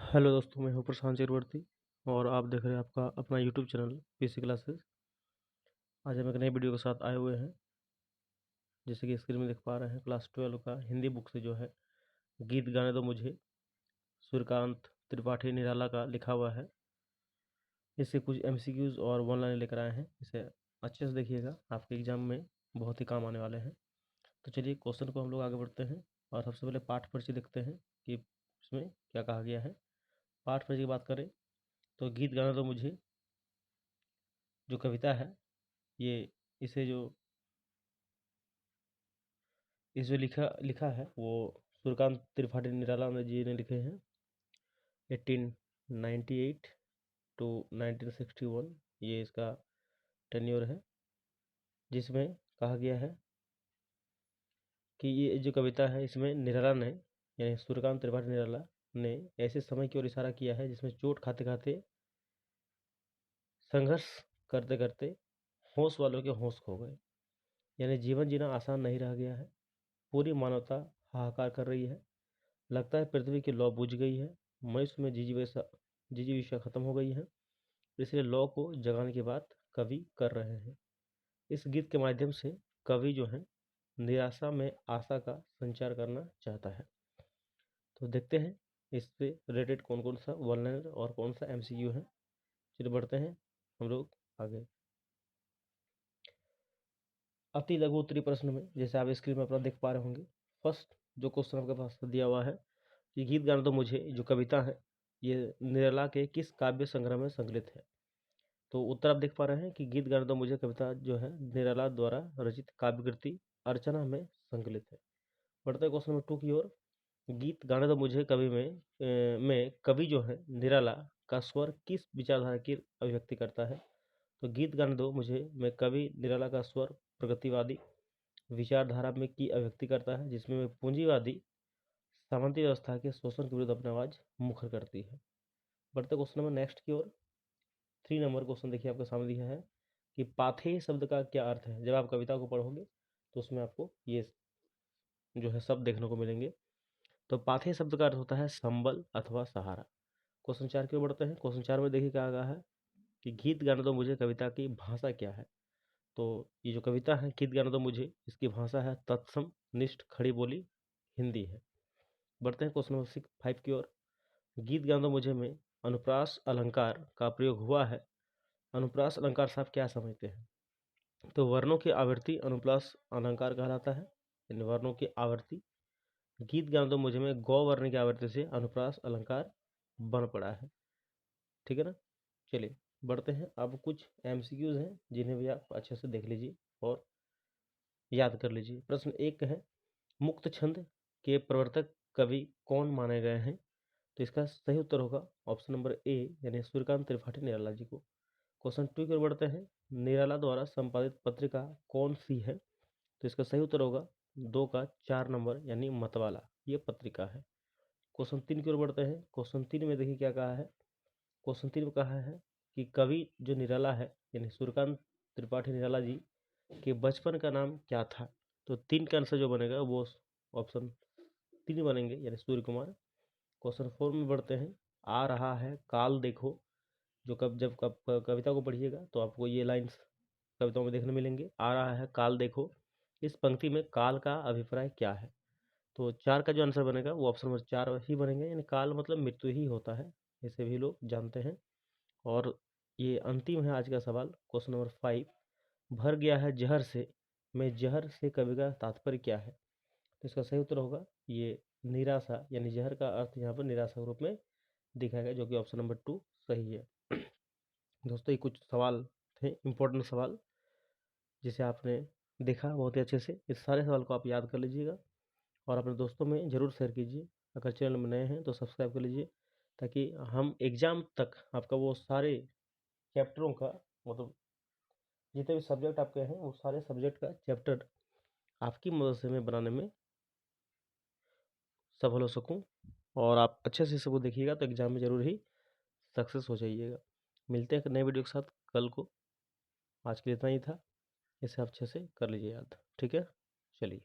Hello दोस्तों, मैं हूं प्रशांत चक्रवर्ती और आप देख रहे हैं आपका अपना यूट्यूब चैनल पीसी क्लासेस। आज हम एक नई वीडियो के साथ आए हुए हैं। जैसे कि स्क्रीन में देख पा रहे हैं, क्लास 12 का हिंदी बुक से जो है गीत गाने दो मुझे, सूर्यकांत त्रिपाठी निराला का लिखा हुआ है। इससे कुछ एमसीक्यूज और वन लाइन लेकर आए हैं। इसे अच्छे से देखिएगा, आपके एग्जाम में बहुत ही काम आने वाले हैं। तो चलिए क्वेश्चन को हम लोग आगे बढ़ते हैं और सबसे पहले पाठ परिचय देखते हैं कि इसमें क्या कहा गया है। पाठ परिचय की बात करें तो गीत गाने दो मुझे जो कविता है, ये इसे जो इस जो लिखा लिखा है वो सूर्यकांत त्रिपाठी निराला जी ने लिखे हैं। 1898 टू 1961 ये इसका टेन्योर है, जिसमें कहा गया है कि ये जो कविता है इसमें निराला ने यानी सूर्यकांत त्रिपाठी निराला ने ऐसे समय की ओर इशारा किया है जिसमें चोट खाते खाते, संघर्ष करते करते होश वालों के होश खो गए। यानी जीवन जीना आसान नहीं रह गया है। पूरी मानवता हाहाकार कर रही है। लगता है पृथ्वी की लौ बुझ गई है। मनुष्य में जिजीविषा खत्म हो गई है। इसलिए लौ को जगाने की बात कवि कर रहे हैं। इस गीत के माध्यम से कवि जो है निराशा में आशा का संचार करना चाहता है। तो देखते हैं इससे रिलेटेड कौन कौन सा वन लाइनर और कौन सा एमसीक्यू है। चलिए बढ़ते हैं हम लोग आगे। अति लघु उत्तरीय प्रश्न में जैसे आप स्क्रीन में अपना देख पा रहे होंगे, फर्स्ट जो क्वेश्चन आपके पास दिया हुआ है कि गीत गाने दो मुझे जो कविता है ये निराला के किस काव्य संग्रह में संकलित है। तो उत्तर आप देख पा रहे हैं कि गीत गाने दो मुझे कविता जो है निराला द्वारा रचित काव्य कृति अर्चना में संकलित है। बढ़ते हैं क्वेश्चन नंबर 2 की ओर। गीत गाने दो मुझे कवि में कवि जो है निराला का स्वर किस विचारधारा की अभिव्यक्ति करता है। तो गीत गाने दो मुझे में कवि निराला का स्वर प्रगतिवादी विचारधारा में की अभिव्यक्ति करता है, जिसमें वह पूंजीवादी सामंती व्यवस्था के शोषण के विरुद्ध अपनी आवाज मुखर करती है। बढ़ते क्वेश्चन नंबर नेक्स्ट की ओर। 3 नंबर क्वेश्चन देखिए आपके सामने दिया है कि पाथेय शब्द का क्या अर्थ है। जब आप कविता को पढ़ोगे तो उसमें आपको ये जो है शब्द देखने को मिलेंगे। तो पाथेय शब्द का अर्थ होता है संबल अथवा सहारा। क्वेश्चन 4 की ओर बढ़ते हैं। क्वेश्चन 4 में देखिए क्या कहा है कि गीत गाने दो मुझे कविता की भाषा क्या है। तो ये जो कविता है गीत गाने दो मुझे, इसकी भाषा है तत्सम निष्ठ खड़ी बोली हिंदी है। बढ़ते हैं क्वेश्चन नंबर 5 की ओर। गीत गाने दो मुझे में अनुप्रास अलंकार का प्रयोग हुआ है। अनुप्रास अलंकार से आप क्या समझते हैं। तो वर्णों की आवृत्ति अनुप्रास अलंकार कहलाता है। इन वर्णों की आवृत्ति गीत गाने दो मुझे में गौ वर्ण की आवृत्ति से अनुप्रास अलंकार बन पड़ा है। ठीक है ना। चलिए बढ़ते हैं। अब कुछ एमसीक्यूज हैं जिन्हें भी आप अच्छे से देख लीजिए और याद कर लीजिए। प्रश्न 1 है, मुक्त छंद के प्रवर्तक कवि कौन माने गए हैं। तो इसका सही उत्तर होगा ऑप्शन नंबर ए यानी सूर्यकांत त्रिपाठी निराला जी को। क्वेश्चन 2 की ओर बढ़ते हैं। निराला द्वारा संपादित पत्रिका कौन सी है। तो इसका सही उत्तर होगा 2 का 4 नंबर यानी मतवाला, ये पत्रिका है। क्वेश्चन 3 की ओर बढ़ते हैं। क्वेश्चन 3 में देखिए क्या कहा है। क्वेश्चन 3 में कहा है कि कवि जो निराला है यानी सूर्यकांत त्रिपाठी निराला जी के बचपन का नाम क्या था। तो 3 का आंसर जो बनेगा वो ऑप्शन 3 बनेंगे यानी सूर्य कुमार। क्वेश्चन 4 में बढ़ते हैं। आ रहा है काल देखो, जो कविता को पढ़िएगा तो आपको ये लाइन्स कविताओं में देखने मिलेंगे। आ रहा है काल देखो, इस पंक्ति में काल का अभिप्राय क्या है। तो 4 का जो आंसर बनेगा वो ऑप्शन नंबर 4 ही बनेंगे यानी काल मतलब मृत्यु ही होता है, इसे भी लोग जानते हैं। और ये अंतिम है आज का सवाल क्वेश्चन नंबर 5। भर गया है जहर से, मैं जहर से कवि का तात्पर्य क्या है। तो इसका सही उत्तर होगा ये निराशा, यानी जहर का अर्थ यहाँ पर निराशा के रूप में दिखाया गया, जो कि ऑप्शन नंबर 2 सही है। दोस्तों ये कुछ सवाल थे, इम्पोर्टेंट सवाल जिसे आपने देखा बहुत ही अच्छे से। इस सारे सवाल को आप याद कर लीजिएगा और अपने दोस्तों में ज़रूर शेयर कीजिए। अगर चैनल में नए हैं तो सब्सक्राइब कर लीजिए, ताकि हम एग्ज़ाम तक आपका वो सारे चैप्टरों का मतलब जितने भी सब्जेक्ट आपके हैं वो सारे सब्जेक्ट का चैप्टर आपकी मदद से मैं बनाने में सफल हो सकूं और आप अच्छे से सबको देखिएगा तो एग्ज़ाम में ज़रूर ही सक्सेस हो जाइएगा। मिलते हैं एक नए वीडियो के साथ कल को। आज के लिए इतना ही था, इसे आप अच्छे से कर लीजिए याद। ठीक है, चलिए।